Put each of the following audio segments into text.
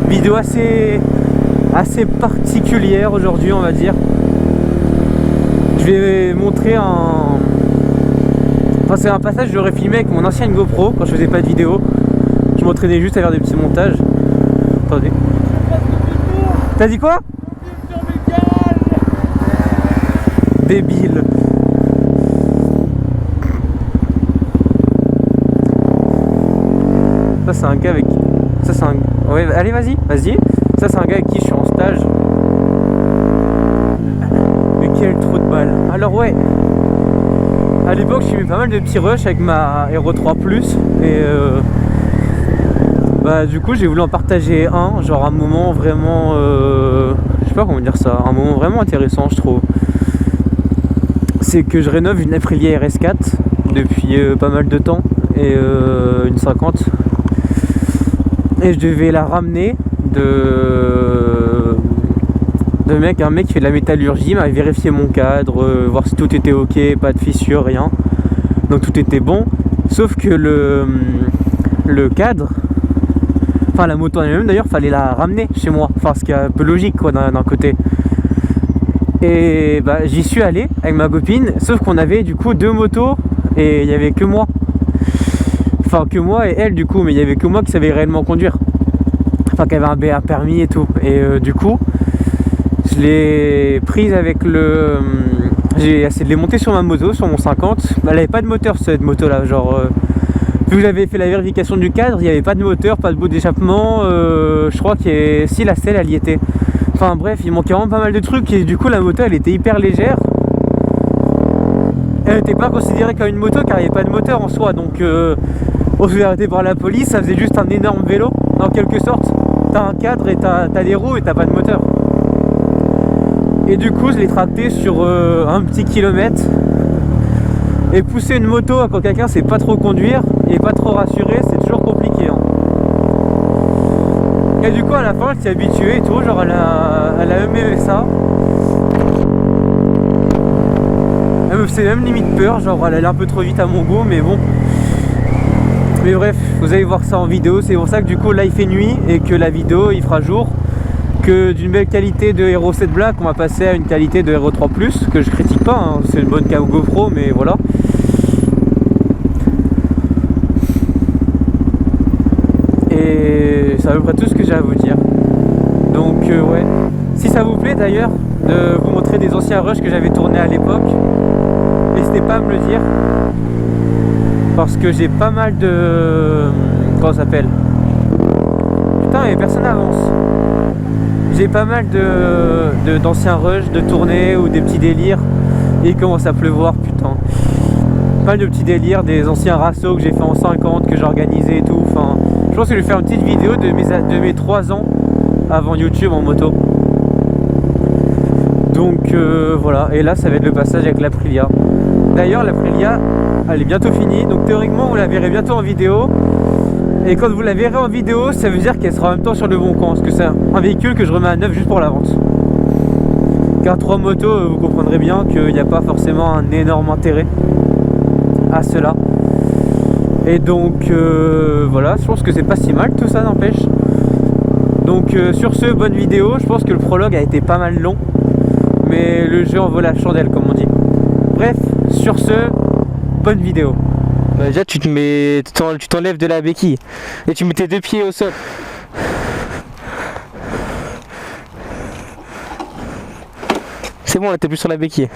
Vidéo assez particulière aujourd'hui, on va dire. Je vais montrer un... Enfin, c'est un passage que j'aurais filmé avec mon ancienne GoPro quand je faisais pas de vidéo. Je m'entraînais juste à faire des petits montages. Attendez. T'as dit quoi? Débile. Ça c'est un gars avec... Ça c'est un... Ouais, allez vas-y. Ça c'est un gars avec qui je suis en stage. Mais quel trou de balle. Alors ouais. À l'époque je fais pas mal de petits rushs avec ma Hero 3 Plus. Et bah du coup j'ai voulu en partager un. Genre un moment vraiment... je sais pas comment dire ça. Un moment vraiment intéressant je trouve. C'est que je rénove une Aprilia RS4 depuis pas mal de temps. Et une 50. Et je devais la ramener un mec qui fait de la métallurgie, m'avait vérifié mon cadre, voir si tout était ok, pas de fissures, rien. Donc tout était bon, sauf que le cadre, enfin la moto en elle-même d'ailleurs, fallait la ramener chez moi, enfin ce qui est un peu logique quoi d'un côté. Et bah j'y suis allé avec ma copine, sauf qu'on avait du coup deux motos et il y avait que moi. Enfin que moi et elle du coup, mais il y avait que moi qui savait réellement conduire. Enfin qui avait un permis et tout. Et du coup, je l'ai prise avec j'ai essayé de les monter sur ma moto, sur mon 50. Elle avait pas de moteur cette moto là, genre... vu que j'avais fait la vérification du cadre, il n'y avait pas de moteur, pas de bout d'échappement. Je crois que si la selle elle y était. Enfin bref, il manquait vraiment pas mal de trucs et du coup la moto elle était hyper légère. Elle n'était pas considérée comme une moto car il n'y avait pas de moteur en soi, donc on se fait arrêter par la police, ça faisait juste un énorme vélo en quelque sorte. T'as un cadre et t'as des roues et t'as pas de moteur. Et du coup je l'ai tracté sur un petit kilomètre. Et pousser une moto quand quelqu'un sait pas trop conduire et pas trop rassuré, c'est toujours compliqué hein. Et du coup à la fin elle s'est habituée et tout, genre elle a aimé ça. Elle me faisait même limite peur, genre elle allait un peu trop vite à mon goût, mais bon. Mais bref, vous allez voir ça en vidéo, c'est pour ça que du coup là il fait nuit et que la vidéo il fera jour. Que d'une belle qualité de Hero 7 Black on va passer à une qualité de Hero 3 Plus, que je critique pas, hein. C'est une bonne GoPro mais voilà. Et c'est à peu près tout ce que j'ai à vous dire. Donc ouais, si ça vous plaît d'ailleurs de vous montrer des anciens rushs que j'avais tournés à l'époque, n'hésitez pas à me le dire. Parce que j'ai pas mal de... Comment ça s'appelle? Putain, et personne n'avance. J'ai pas mal d'anciens rushs, de tournées ou des petits délires. Et il commence à pleuvoir, putain. Pas de petits délires, des anciens rassos que j'ai fait en 50, que j'ai organisé et tout. Enfin, je pense que je vais faire une petite vidéo de mes 3 ans avant YouTube en moto. Donc voilà, et là ça va être le passage avec l'Aprilia. D'ailleurs l'Aprilia elle est bientôt finie, donc théoriquement vous la verrez bientôt en vidéo. Et quand vous la verrez en vidéo, ça veut dire qu'elle sera en même temps sur le bon camp, parce que c'est un véhicule que je remets à neuf juste pour la vente. Car 3 motos, vous comprendrez bien qu'il n'y a pas forcément un énorme intérêt à cela. Et donc voilà, je pense que c'est pas si mal tout ça, n'empêche. Donc sur ce, bonne vidéo. Je pense que le prologue a été pas mal long, mais le jeu en vaut la chandelle comme on dit. Bref, sur ce, bonne vidéo. Bah déjà tu t'enlèves de la béquille et tu mets tes 2 pieds au sol. C'est bon là, t'es plus sur la béquille.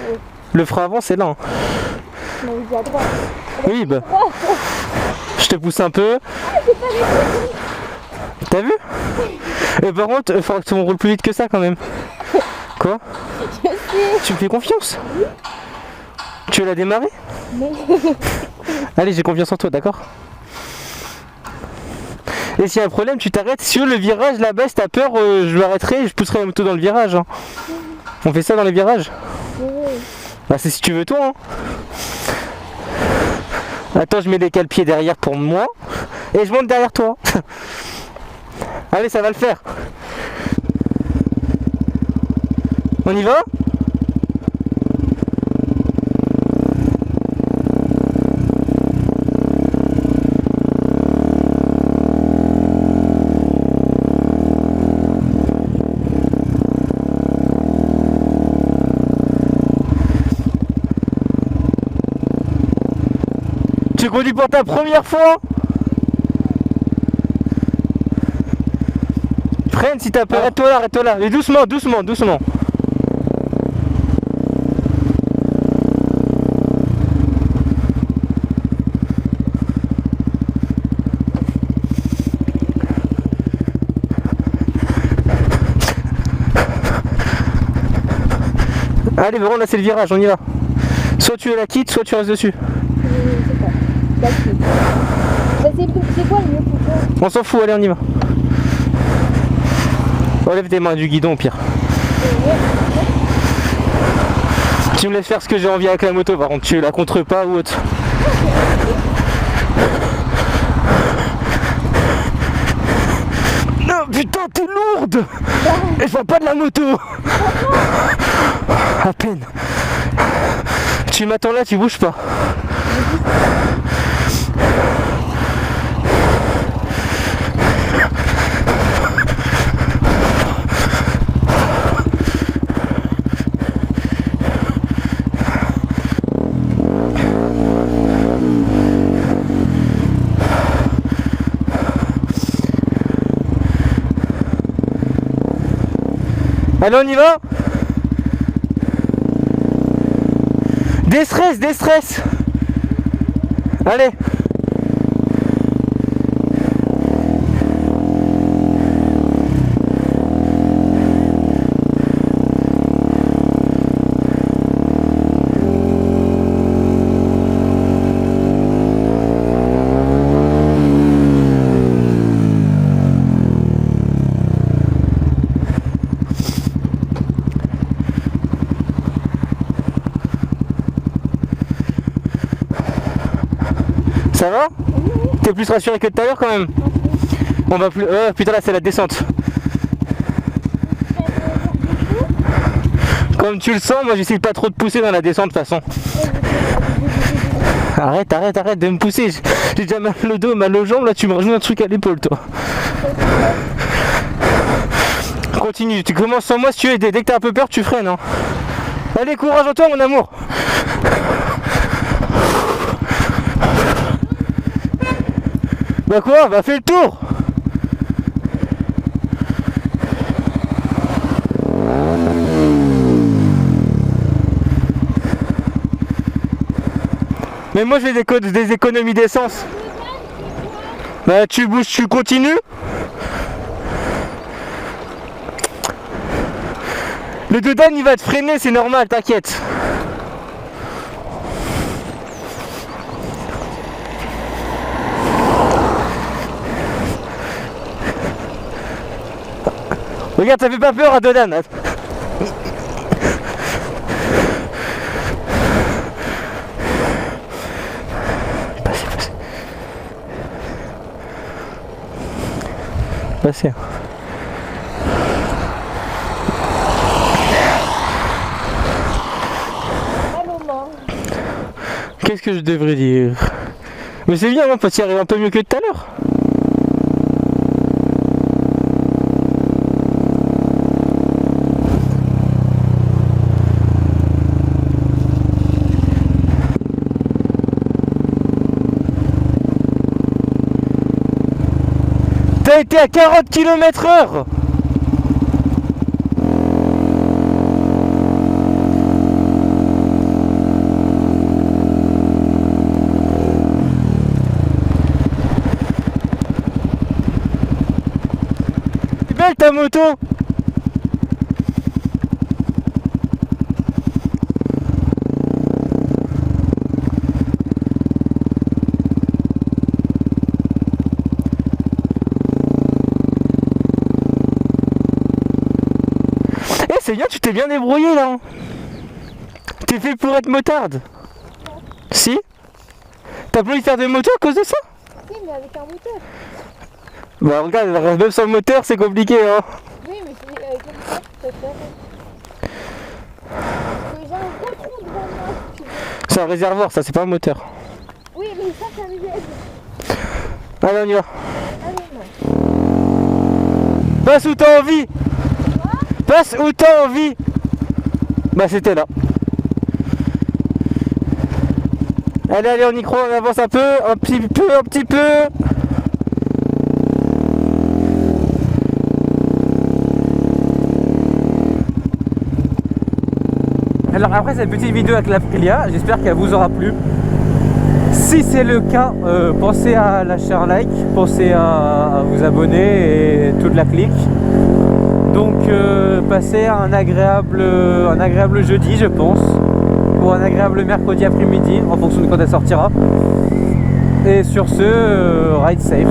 Oui. Le frein avant c'est là hein. Mais il est à droite. Oui bah je te pousse un peu. T'as vu? Et par contre il faudra que tu roules plus vite que ça quand même. Quoi? Je sais. Tu me fais confiance? Oui. Tu veux la démarrer? Non. Allez, j'ai confiance en toi, d'accord? Et s'il y a un problème, tu t'arrêtes. Sur le virage là-bas, si t'as peur, je m'arrêterai et je pousserai la moto dans le virage. Hein. On fait ça dans les virages? Oui. Bah, c'est si tu veux, toi. Hein. Attends, je mets des cale-pieds derrière pour moi et je monte derrière toi. Allez, ça va le faire. On y va? Tu conduis pour ta première fois? Freine si t'as peur. Arrête-toi là. Et doucement. Allez, vraiment là c'est le virage, on y va. Soit tu la quittes, soit tu restes dessus. Je sais pas. C'est quoi le mieux pour toi? On s'en fout, allez on y va. Enlève tes mains du guidon au pire. Tu me laisses faire ce que j'ai envie avec la moto, par contre tu la contres pas ou autre. Non putain t'es lourde. Et je vois pas de la moto. À peine. Tu m'attends là, tu bouges pas. Allez on y va. Déstresse. Allez. Ça va? T'es plus rassuré que tout à l'heure quand même? On va plus. Putain là c'est la descente. Comme tu le sens, moi j'essaie pas trop de pousser dans la descente de toute façon. Arrête de me pousser. J'ai déjà mal au dos, mal aux jambes, là tu me rajoutes un truc à l'épaule toi. Continue, tu commences sans moi si tu veux, dès que t'as un peu peur tu freines hein. Allez courage en toi mon amour. Bah quoi? Bah fais le tour. Mais moi je fais des économies d'essence. Bah tu bouges, tu continues. Le dedans il va te freiner, c'est normal, t'inquiète. Regarde, ça fait pas peur à Dodan. Passez. Qu'est-ce que je devrais dire? Mais c'est bien, on peut s'y arriver un peu mieux que tout à l'heure. T'as été à 40 km/h. C'est belle ta moto. C'est bien, tu t'es bien débrouillé là. T'es fait pour être motarde. Si? T'as pas envie de faire des motos à cause de ça? Si, mais avec un moteur. Bah regarde, même sans le moteur c'est compliqué hein. Oui, mais c'est avec un moteur, ça fait. J'ai un gros trou devant moi, si tu veux. C'est un réservoir, ça c'est pas un moteur. Oui, mais ça me gêne. Allez on y va. Allez, non. Passe où t'as envie. Passe où t'as envie. Bah c'était là. Allez, allez, on y croit, on avance un peu, un petit peu, un petit peu. Alors après cette petite vidéo avec l'Aprilia, j'espère qu'elle vous aura plu. Si c'est le cas, pensez à lâcher un like, pensez à vous abonner et toute la clique. Donc passez un agréable jeudi, je pense, ou un agréable mercredi après-midi en fonction de quand elle sortira. Et sur ce, ride safe.